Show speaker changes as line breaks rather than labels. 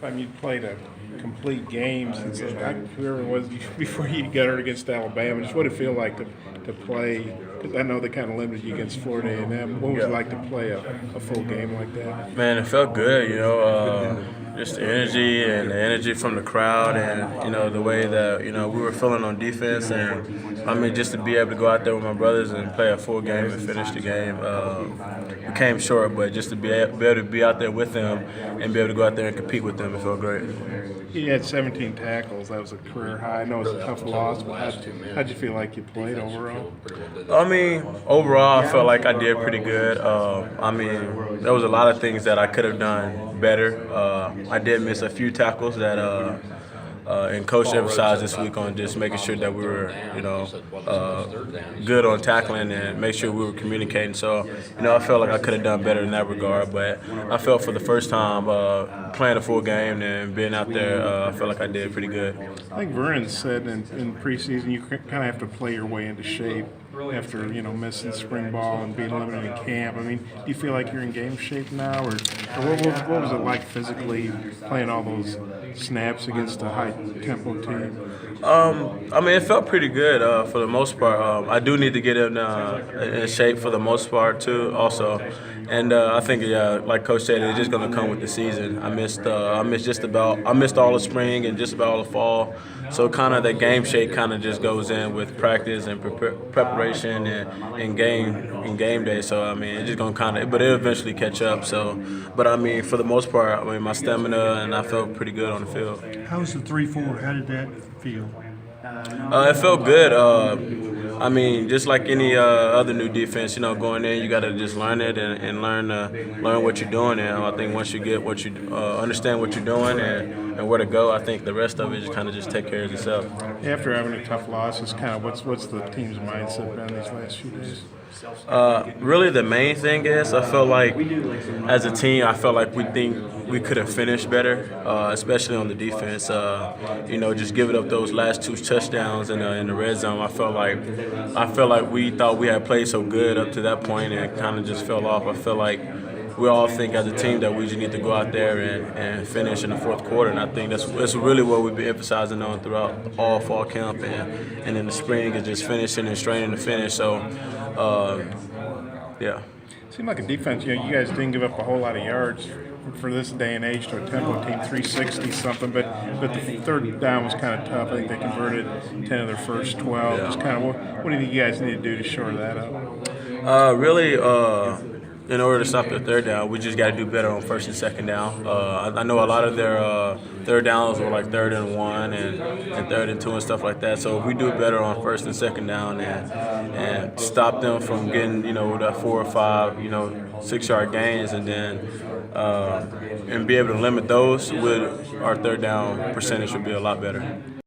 time you played a complete game since whoever it was before you got hurt against Alabama. Just what did it feel like to play? Because I know they kind of limited you against Florida A&M. What was it like to play a full game like that?
Man, it felt good, just the energy from the crowd and, the way that, we were feeling on defense. And, just to be able to go out there with my brothers and play a full game and finish the game. We came short, but just to be able to be out there with them and be able to go out there and compete with them, it felt great.
You had 17 tackles. That was a career high. I know it was a tough loss, but how'd you feel like you played overall?
Overall, I felt like I did pretty good. There was a lot of things that I could have done better. I did miss a few tackles that and Coach emphasized this week on just making sure that we were, good on tackling and make sure we were communicating. So, I felt like I could have done better in that regard. But I felt for the first time playing a full game and being out there, I felt like I did pretty good.
I think Vernon said in preseason you kind of have to play your way into shape after missing spring ball and being limited in camp. Do you feel like you're in game shape now, or what was it like physically playing all those snaps against a high tempo team?
It felt pretty good for the most part. I do need to get in shape for the most part too, also. And I think, like Coach said, it's just going to come with the season. I missed all the spring and just about all the fall. So kind of the game shape kind of just goes in with practice and preparation and game day. So it's just going to but it'll eventually catch up. So, but for the most part, my stamina and I felt pretty good on the field.
How was the 3-4? How did that feel?
It felt good. Just like any other new defense, going in, you got to just learn it and learn what you're doing. And I think once you get what you understand what you're doing and where to go, I think the rest of it just kind of just take care of itself.
After having a tough loss, it's kind of what's the team's mindset been these last few days?
Really, the main thing is I felt like as a team, I felt like we could have finished better, especially on the defense. Just giving up those last 2 touchdowns in the red zone. I felt like we thought we had played so good up to that point, and it kind of just fell off. I feel like we all think as a team that we just need to go out there and finish in the fourth quarter, and I think that's really what we've been emphasizing on throughout all fall camp and in the spring is just finishing and straining to finish. So, yeah.
Seemed like a defense. You guys didn't give up a whole lot of yards for this day and age to a tempo team, 360 something. But the third down was kind of tough. I think they converted 10 of their first 12.
Yeah.
Just kind of what do you guys need to do to shore that up?
In order to stop the third down, we just got to do better on first and second down. I know a lot of their third downs were like 3rd and 1 and 3rd and 2 and stuff like that. So if we do better on first and second down and stop them from getting that 4 or 5 6-yard gains and then and be able to limit those, our third down percentage would be a lot better.